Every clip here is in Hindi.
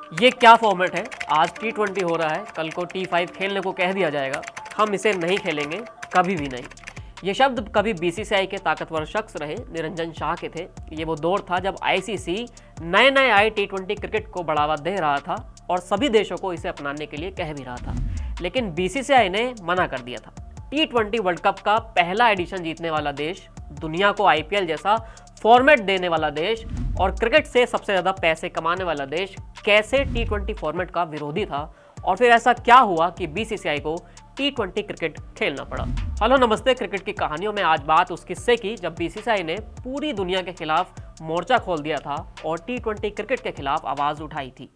ये क्या फॉर्मेट है? आज T20 हो रहा है, कल को T5 खेलने को कह दिया जाएगा। हम इसे नहीं खेलेंगे, कभी भी नहीं। ये शब्द कभी बीसीसीआई के ताकतवर शख्स रहे निरंजन शाह के थे। ये वो दौर था जब आईसीसी नए नए आए T20 क्रिकेट को बढ़ावा दे रहा था और सभी देशों को इसे अपनाने के लिए कह भी रहा था, लेकिन बीसीसीआई ने मना कर दिया था। T20 वर्ल्ड कप का पहला एडिशन जीतने वाला देश, दुनिया को आईपीएल जैसा फॉर्मेट देने वाला देश और क्रिकेट से सबसे ज्यादा पैसे कमाने वाला देश कैसे T20 फॉर्मेट का विरोधी था, और फिर ऐसा क्या हुआ कि बीसीसीआई को T20 क्रिकेट खेलना पड़ा। हेलो नमस्ते, क्रिकेट की कहानियों में आज बात उस किस्से की जब बीसीसीआई ने पूरी दुनिया के खिलाफ मोर्चा खोल दिया था और T20 क्रिकेट के खिलाफ आवाज उठाई थी।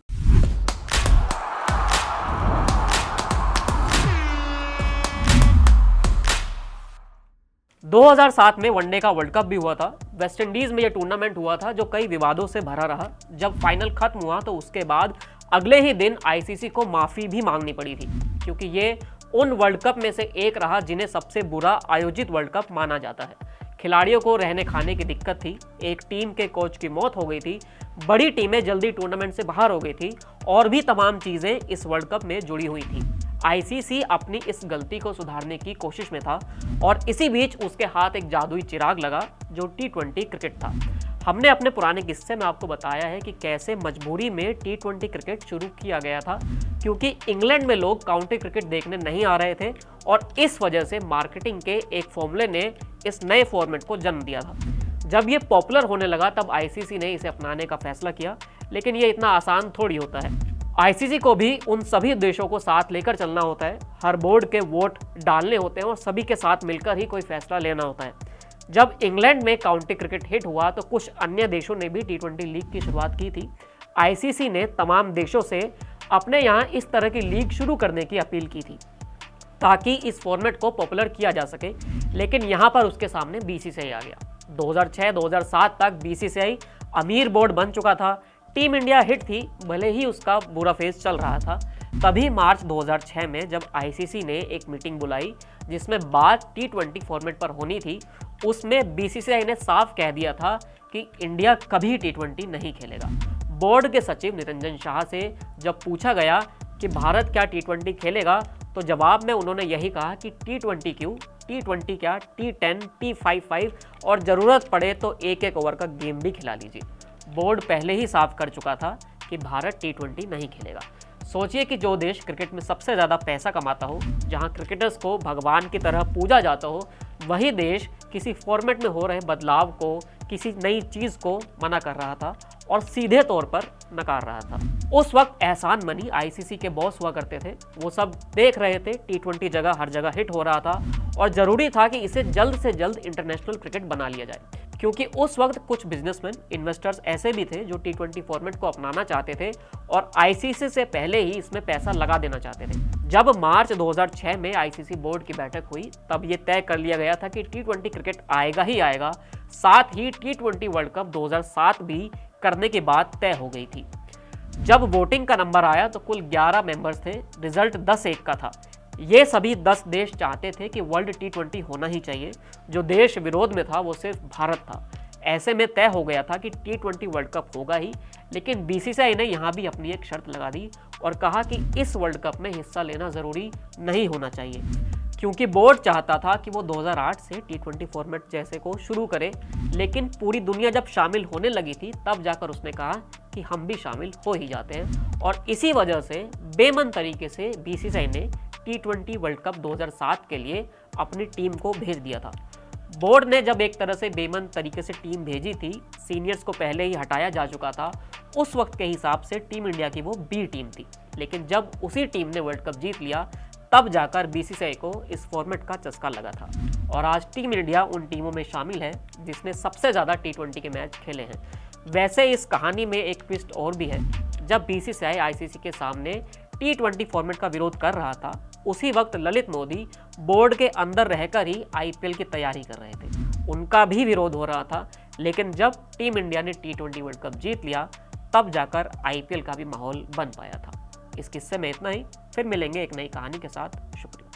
दो 2007 में वनडे का वर्ल्ड कप भी हुआ था। वेस्ट इंडीज में यह टूर्नामेंट हुआ था जो कई विवादों से भरा रहा। जब फाइनल खत्म हुआ तो उसके बाद अगले ही दिन आईसीसी को माफी भी मांगनी पड़ी थी, क्योंकि ये उन वर्ल्ड कप में से एक रहा जिन्हें सबसे बुरा आयोजित वर्ल्ड कप माना जाता है। खिलाड़ियों को रहने खाने की दिक्कत थी, एक टीम के कोच की मौत हो गई थी, बड़ी टीमें जल्दी टूर्नामेंट से बाहर हो गई थी और भी तमाम चीजें इस वर्ल्ड कप में जुड़ी हुई थी। आईसीसी अपनी इस गलती को सुधारने की कोशिश में था और इसी बीच उसके हाथ एक जादुई चिराग लगा जो T20 क्रिकेट था। हमने अपने पुराने किस्से में आपको बताया है कि कैसे मजबूरी में T20 क्रिकेट शुरू किया गया था, क्योंकि इंग्लैंड में लोग काउंटी क्रिकेट देखने नहीं आ रहे थे और इस वजह से मार्केटिंग के एक फॉर्मूले ने इस नए फॉर्मेट को जन्म दिया था। जब ये पॉपुलर होने लगा तब आईसीसी ने इसे अपनाने का फैसला किया, लेकिन ये इतना आसान थोड़ी होता है। आईसीसी को भी उन सभी देशों को साथ लेकर चलना होता है, हर बोर्ड के वोट डालने होते हैं और सभी के साथ मिलकर ही कोई फैसला लेना होता है। जब इंग्लैंड में काउंटी क्रिकेट हिट हुआ तो कुछ अन्य देशों ने भी T20 लीग की शुरुआत की थी। आईसीसी ने तमाम देशों से अपने यहाँ इस तरह की लीग शुरू करने की अपील की थी ताकि इस फॉर्मेट को पॉपुलर किया जा सके, लेकिन यहाँ पर उसके सामने बीसीसीआई आ गया। 2006-2007 तक बीसीसीआई अमीर बोर्ड बन चुका था। टीम इंडिया हिट थी, भले ही उसका बुरा फेज चल रहा था। तभी मार्च 2006 में जब आईसीसी ने एक मीटिंग बुलाई जिसमें बात T20 फॉर्मेट पर होनी थी, उसमें बीसीसीआई ने साफ कह दिया था कि इंडिया कभी T20 नहीं खेलेगा। बोर्ड के सचिव निरंजन शाह से जब पूछा गया कि भारत क्या T20 खेलेगा, तो जवाब में उन्होंने यही कहा कि T20 क्यों, T20 क्या, T10, T55 और ज़रूरत पड़े तो एक एक ओवर का गेम भी खिला लीजिए। बोर्ड पहले ही साफ कर चुका था कि भारत T20 नहीं खेलेगा। सोचिए कि जो देश क्रिकेट में सबसे ज़्यादा पैसा कमाता हो, जहां क्रिकेटर्स को भगवान की तरह पूजा जाता हो, वही देश किसी फॉर्मेट में हो रहे बदलाव को, किसी नई चीज़ को मना कर रहा था और सीधे तौर पर नकार रहा था। उस वक्त एहसान मनी आईसीसी के बॉस हुआ करते थे। वो सब देख रहे थे T20 जगह हर जगह हिट हो रहा था और ज़रूरी था कि इसे जल्द से जल्द इंटरनेशनल क्रिकेट बना लिया जाए, क्योंकि उस वक्त कुछ बिजनेसमैन इन्वेस्टर्स ऐसे भी थे जो T20 फॉर्मेट को अपनाना चाहते थे और आईसीसी से पहले ही इसमें पैसा लगा देना चाहते थे। जब मार्च 2006 में आईसीसी बोर्ड की बैठक हुई तब ये तय कर लिया गया था कि T20 क्रिकेट आएगा ही आएगा। साथ ही T20 वर्ल्ड कप 2007 भी करने की बात तय हो गई थी। जब वोटिंग का नंबर आया तो कुल 11 मेंबर्स थे, रिजल्ट 10-1 का था। ये सभी 10 देश चाहते थे कि वर्ल्ड T20 होना ही चाहिए। जो देश विरोध में था वो सिर्फ भारत था। ऐसे में तय हो गया था कि T20 वर्ल्ड कप होगा ही, लेकिन बीसीसीआई ने यहाँ भी अपनी एक शर्त लगा दी और कहा कि इस वर्ल्ड कप में हिस्सा लेना ज़रूरी नहीं होना चाहिए, क्योंकि बोर्ड चाहता था कि वो 2008 से T20 फॉर्मेट जैसे को शुरू करे, लेकिन पूरी दुनिया जब शामिल होने लगी थी तब जाकर उसने कहा कि हम भी शामिल हो ही जाते हैं। और इसी वजह से बेमन तरीके से बीसीसीआई ने T20 वर्ल्ड कप 2007 के लिए अपनी टीम को भेज दिया था। बोर्ड ने जब एक तरह से बेमन तरीके से टीम भेजी थी, सीनियर्स को पहले ही हटाया जा चुका था, उस वक्त के हिसाब से टीम इंडिया की वो बी टीम थी। लेकिन जब उसी टीम ने वर्ल्ड कप जीत लिया तब जाकर बीसीसीआई को इस फॉर्मेट का चस्का लगा था और आज टीम इंडिया उन टीमों में शामिल है जिसने सबसे ज़्यादा T20 के मैच खेले हैं। वैसे इस कहानी में एक ट्विस्ट और भी है। जब बीसीसीआई आईसीसी के सामने T20 फॉर्मेट का विरोध कर रहा था, उसी वक्त ललित मोदी बोर्ड के अंदर रहकर ही आईपीएल की तैयारी कर रहे थे। उनका भी विरोध हो रहा था, लेकिन जब टीम इंडिया ने T20 वर्ल्ड कप जीत लिया तब जाकर आईपीएल का भी माहौल बन पाया था। इस किस्से में इतना ही, फिर मिलेंगे एक नई कहानी के साथ। शुक्रिया।